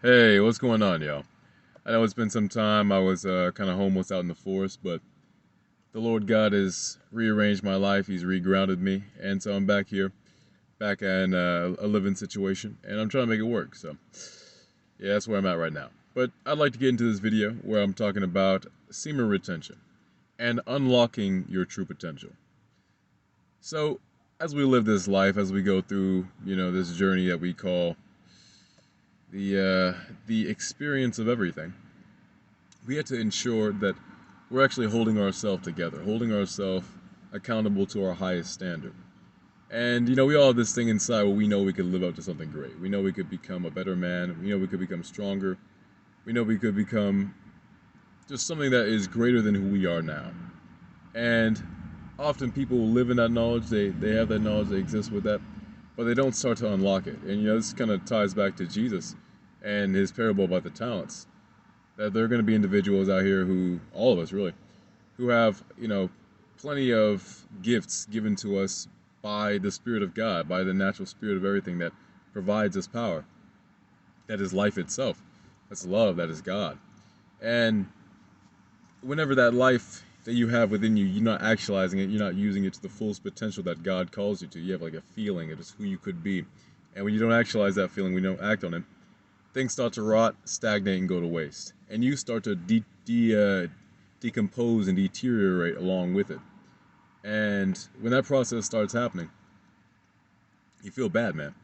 Hey, what's going on, y'all? I know it's been some time. I was kind of homeless out in the forest, but the Lord God has rearranged my life. He's regrounded me, and so I'm back here, back in a living situation, and I'm trying to make it work. So, yeah, that's where I'm at right now. But I'd like to get into this video where I'm talking about semen retention and unlocking your true potential. So, as we live this life, as we go through, this journey that we call the experience of everything, we have to ensure that we're actually holding ourselves together, holding ourselves accountable to our highest standard. And we all have this thing inside where we know we could live up to something great. We know we could become a better man. We know we could become stronger. We know we could become just something that is greater than who we are now. And often people live in that knowledge. They have that knowledge. They exist with that, but they don't start to unlock it. And this kind of ties back to Jesus and his parable about the talents. That there are going to be individuals out here who, all of us really, who have, plenty of gifts given to us by the Spirit of God, by the natural spirit of everything that provides us power. That is life itself. That's love. That is God. And whenever that life that you have within you, you're not actualizing it, you're not using it to the fullest potential that God calls you to. You have like a feeling of just who you could be. And when you don't actualize that feeling, when you don't act on it, things start to rot, stagnate, and go to waste. And you start to decompose and deteriorate along with it. And when that process starts happening, you feel bad, man.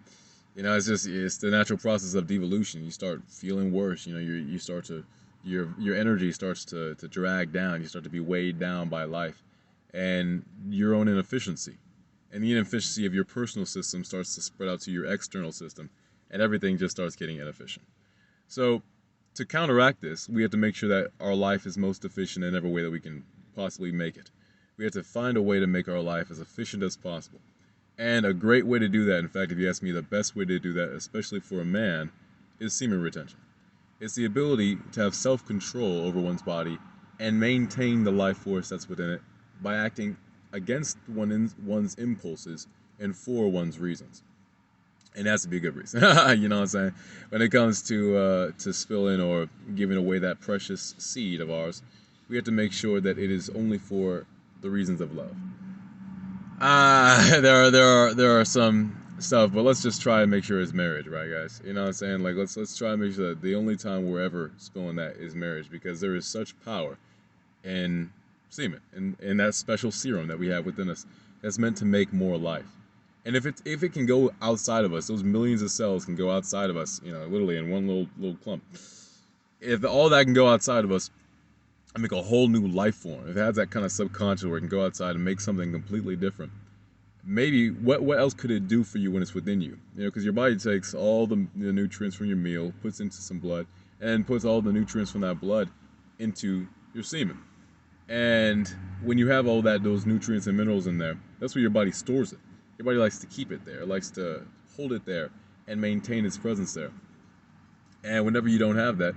It's the natural process of devolution. You start feeling worse. You start to your energy starts to drag down. You start to be weighed down by life, and your own inefficiency, and the inefficiency of your personal system starts to spread out to your external system, and everything just starts getting inefficient. So, to counteract this, we have to make sure that our life is most efficient in every way that we can possibly make it. We have to find a way to make our life as efficient as possible. And a great way to do that, in fact, if you ask me, the best way to do that, especially for a man, is semen retention. It's the ability to have self control over one's body and maintain the life force that's within it by acting against one's impulses and for one's reasons. And that's a be a good reason. You know what I'm saying? When it comes to spilling or giving away that precious seed of ours, we have to make sure that it is only for the reasons of love. There are some stuff, but let's just try and make sure it's marriage, right, guys? You know what I'm saying? Like let's try and make sure that the only time we're ever spilling that is marriage, because there is such power in semen and in that special serum that we have within us that's meant to make more life. And if it can go outside of us, those millions of cells can go outside of us, literally in one little clump. If all that can go outside of us and make a whole new life form, if it has that kind of subconscious where it can go outside and make something completely different, maybe what else could it do for you when it's within you? Because your body takes all the nutrients from your meal, puts into some blood, and puts all the nutrients from that blood into your semen. And when you have all those nutrients and minerals in there, that's where your body stores it. Your body likes to keep it there. It likes to hold it there and maintain its presence there. And whenever you don't have that,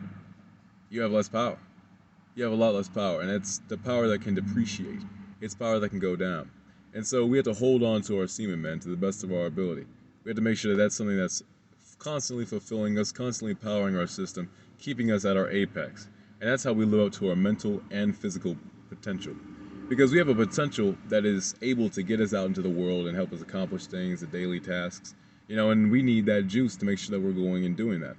you have less power. You have a lot less power, and it's the power that can depreciate. It's power that can go down. And so we have to hold on to our semen, man, to the best of our ability. We have to make sure that that's something that's constantly fulfilling us, constantly powering our system, keeping us at our apex. And that's how we live up to our mental and physical potential. Because we have a potential that is able to get us out into the world and help us accomplish things, the daily tasks, and we need that juice to make sure that we're going and doing that.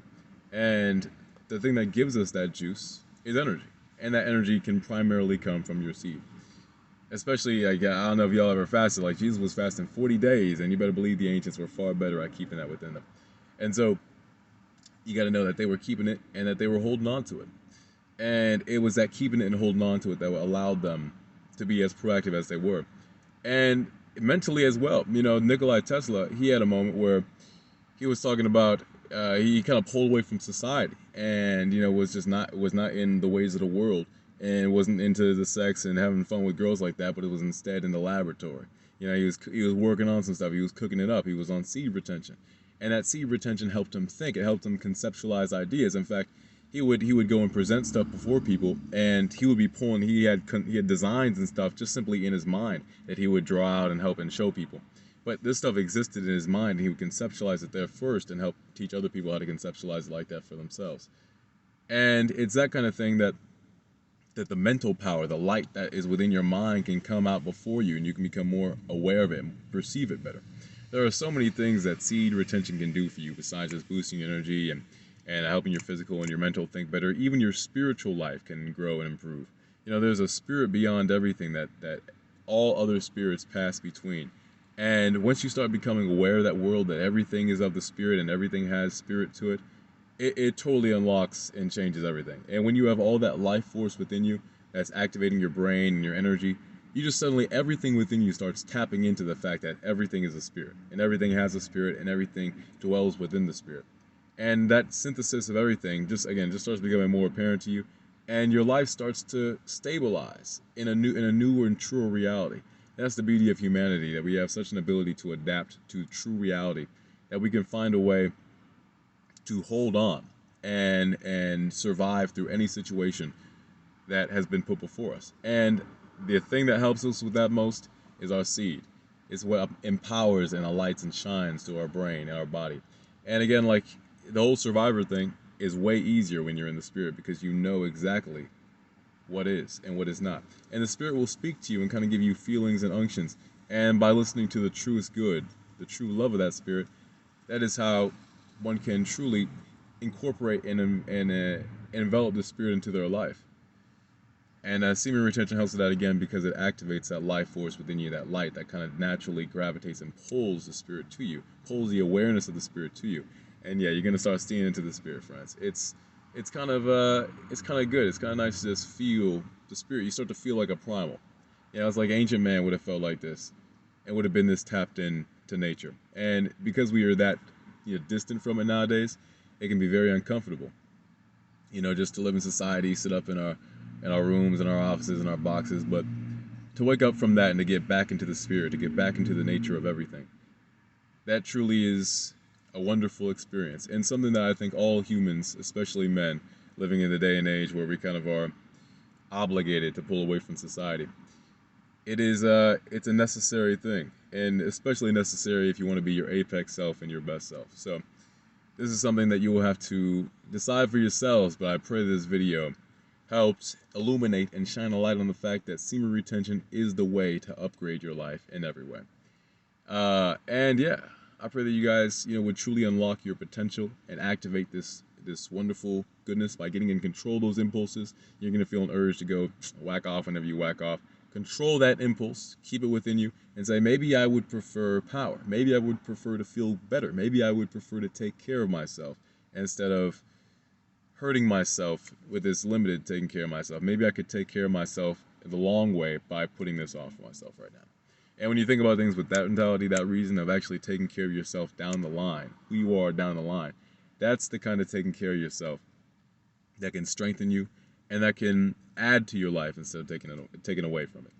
And the thing that gives us that juice is energy. And that energy can primarily come from your seed. Especially, like, I don't know if y'all ever fasted. Like, Jesus was fasting 40 days, and you better believe the ancients were far better at keeping that within them. And so, you got to know that they were keeping it and that they were holding on to it. And it was that keeping it and holding on to it that allowed them to be as proactive as they were. And mentally as well. Nikola Tesla, he had a moment where he was talking about he kind of pulled away from society and was not in the ways of the world and wasn't into the sex and having fun with girls like that, but it was instead in the laboratory. He was working on some stuff. He was cooking it up. He was on seed retention, and that seed retention helped him think. It helped him conceptualize ideas. In fact, he would go and present stuff before people, and he would be pulling. He had designs and stuff just simply in his mind that he would draw out and help and show people. But this stuff existed in his mind, and he would conceptualize it there first and help teach other people how to conceptualize it like that for themselves. And it's that kind of thing that the mental power, the light that is within your mind, can come out before you, and you can become more aware of it and perceive it better. There are so many things that seed retention can do for you besides just boosting your energy and helping your physical and your mental think better. Even your spiritual life can grow and improve. You know, there's a spirit beyond everything that all other spirits pass between. And once you start becoming aware of that world, that everything is of the spirit and everything has spirit to it, it totally unlocks and changes everything. And when you have all that life force within you that's activating your brain and your energy, you just suddenly, everything within you starts tapping into the fact that everything is a spirit, and everything has a spirit, and everything dwells within the spirit. And that synthesis of everything just starts becoming more apparent to you, and your life starts to stabilize in a new and truer reality. That's the beauty of humanity, that we have such an ability to adapt to true reality, that we can find a way to hold on and survive through any situation that has been put before us. And the thing that helps us with that most is our seed. It's what empowers and lights and shines to our brain and our body. And again, like the whole survivor thing is way easier when you're in the spirit, because you know exactly what is and what is not. And the spirit will speak to you and kind of give you feelings and unctions. And by listening to the truest good, the true love of that spirit, that is how one can truly incorporate and envelop the spirit into their life. And semen retention helps with that again, because it activates that life force within you, that light that kind of naturally gravitates and pulls the spirit to you, pulls the awareness of the spirit to you. And yeah, you're gonna start seeing into the spirit, friends. It's kind of good. It's kind of nice to just feel the spirit. You start to feel like a primal. You know, it's like ancient man would have felt like this, and would have been this tapped in to nature. And because we are that distant from it nowadays, it can be very uncomfortable. You know, just to live in society, sit up in our rooms, in our offices, in our boxes, but to wake up from that and to get back into the spirit, to get back into the nature of everything, that truly is a wonderful experience, and something that I think all humans, especially men, living in the day and age where we kind of are obligated to pull away from society, it's a necessary thing, and especially necessary if you want to be your apex self and your best self. So this is something that you will have to decide for yourselves, but I pray this video helps illuminate and shine a light on the fact that semen retention is the way to upgrade your life in every way. And yeah, I pray that you guys, would truly unlock your potential and activate this wonderful goodness by getting in control of those impulses. You're going to feel an urge to go whack off whenever you whack off. Control that impulse, keep it within you, and say, maybe I would prefer power. Maybe I would prefer to feel better. Maybe I would prefer to take care of myself instead of hurting myself with this limited taking care of myself. Maybe I could take care of myself the long way by putting this off for myself right now. And when you think about things with that mentality, that reason of actually taking care of yourself down the line, who you are down the line, that's the kind of taking care of yourself that can strengthen you and that can add to your life instead of taking away from it.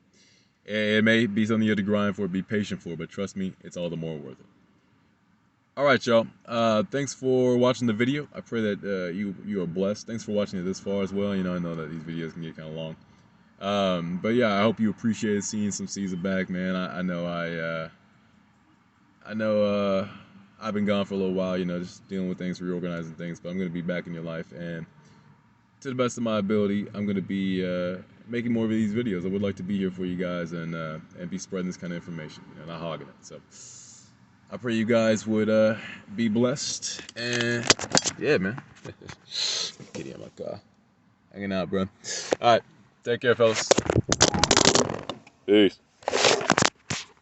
It may be something you have to grind for, be patient for, but trust me, it's all the more worth it. All right, y'all. Thanks for watching the video. I pray that you are blessed. Thanks for watching it this far as well. I know that these videos can get kind of long. But yeah, I hope you appreciated seeing some season back, man. I know I've been gone for a little while, just dealing with things, reorganizing things, but I'm going to be back in your life, and to the best of my ability, I'm going to be making more of these videos. I would like to be here for you guys and be spreading this kind of information, not hogging it. So I pray you guys would be blessed, and yeah, man. Kitty in my car. Hanging out, bro. All right. Take care, fellas. Peace.